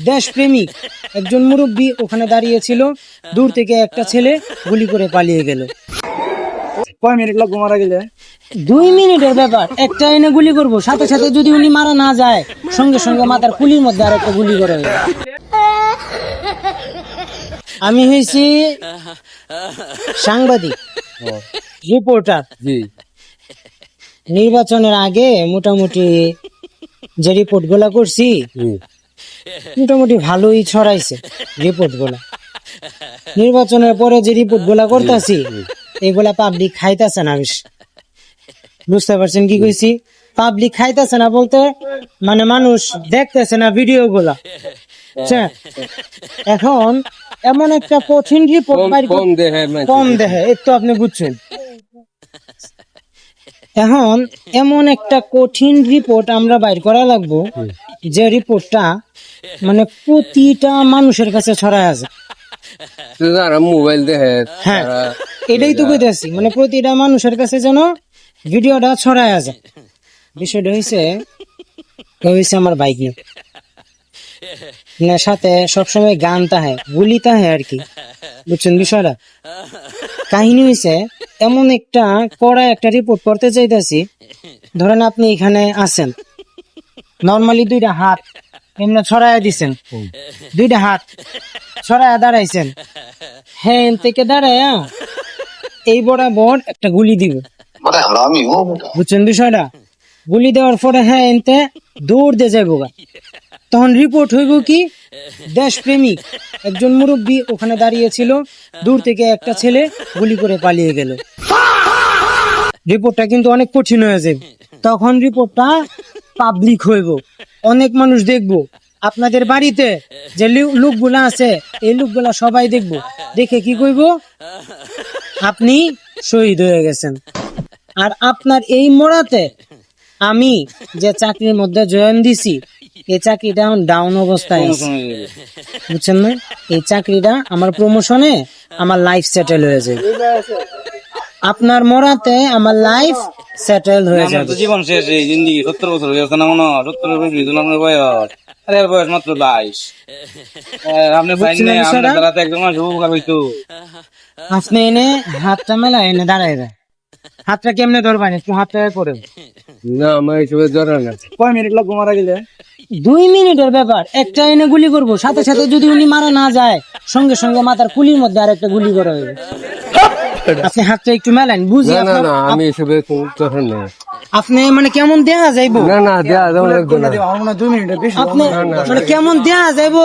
দেশপ্রেমিক একজন মুরব্বী ওখানে দাঁড়িয়েছিল, দূর থেকে একটা ছেলে গুলি করে পালিয়ে গেল। কয় মিনিট লাগবো মারা গেলে? 2 মিনিটের ব্যাপার, একটা এনে গুলি করব, সাথে সাথে যদি উনি মারা না যায়, সঙ্গে সঙ্গে মাথার খুলির মধ্যে আর একটা গুলি করে দেবে। আমি হয়েছি সাংবাদিক, রিপোর্টার। জি নির্বাচনের আগে মোটামুটি যে রিপোর্ট গুলা করছি, মোটামুটি ভালোই ছড়াইছে রিপোর্ট গুলা। নির্বাচনের পরে যে রিপোর্ট গুলা করতেছি, এগুলা পাবলিক খাইতেছে না বেশ। বুঝতে পারছেন কি কইছি? পাবলিক খাইতেছে না বলতে মানে মানুষ দেখতেছে না ভিডিও গুলা। এখন এমন একটা কঠিন রিপোর্ট কম দেহে, একটু আপনি বুঝছেন। এখন এমন একটা কঠিন রিপোর্ট আমরা বাইর করা লাগবো, যে রিপোর্টটা মানে প্রতিটা মানুষের কাছে ছড়ায় আছে। মোবাইল দেখে। হ্যাঁ, এটাই তো কইতেছি, মানে প্রতিটা মানুষের কাছে যেন ভিডিওটা ছড়ায় আছে। বিষয়টা হয়েছে আমার বাইক নিয়ে, না সাথে সবসময় গান তাহে, গুলি তাহে আর কি। বুঝছেন বিষয়টা? কাহিনী হয়েছে এমন একটা কড়া একটা রিপোর্ট করতে চাইতেছি। ধরেন আপনি এখানে আছেন, নর্মালি 2টা হাত এমনি ছড়াইয়া দিছেন, 2টা হাত ছড়াইয়া দাঁড়াইছেন। হ্যাঁ, থেকে দাঁড়াইয়া এই বরাবর একটা গুলি দিব। বুঝছেন বিষয়টা? গুলি দেওয়ার পরে হ্যাঁ এনতে দৌড় দিয়ে যাইব। তখন রিপোর্ট হইব কি, দেশপ্রেমিক একজন মুরব্বী ওখানে দাঁড়িয়েছিল, দূর থেকে একটা ছেলে গুলি করে পালিয়ে গেল। রিপোর্টটা কিন্তু অনেক কঠিন হয়ে যাবে। তখন রিপোর্টটা পাবলিক হইব, অনেক মানুষ দেখবো। আপনাদের বাড়িতে যে লোকগুলা আছে, এই লোকগুলা সবাই দেখবো। দেখে কি কইব, আপনি শহীদ হয়ে গেছেন। আর আপনার এই মরাতে আমি যে চাকরির মধ্যে জয়েন দিছি, এই চাকরিটা এখন ডাউন অবস্থায় আছে। বুঝছেন না? এই চাকরিটা আমার প্রমোশনে আমার লাইফ সেটেল হয়ে যাবে। আপনার মরাতে আমার লাইফ সেটেল হয়ে যাবে। জীবন শেষ, এই জিন্দিগি 70 বছর হয়ে গেছে না? মনে হয় 70 বছর দুলামের বয়স, আর এর বয়স মাত্র 22। আপনি বুঝছেন বিষয়টা? রাতে একদম উপকার হইতো। আপনি এনে হাতটা মেলা এনে দাঁড়ায় দেয়, হাতটা কেমনে ধরবেন একটু হাতটা করে। না আমার এইসব ধরে না। কয় মিনিট লাগবো মারা গেলে? 2 মিনিটের ব্যাপার, একটা এনে গুলি করব, সাথে সাথে যদি উনি মারা না যায়, সঙ্গে সঙ্গে মাথার খুলির মধ্যে আর একটা গুলি করে দেবে। আপনি হাতটা একটু মেলান, বুঝি। না না আমি এসবে ধরে না। আপনি মানে কেমন দেয়া যাইবো? না না দেয়া যাবে না। আপনি মানে কেমন দেয়া যাইবো?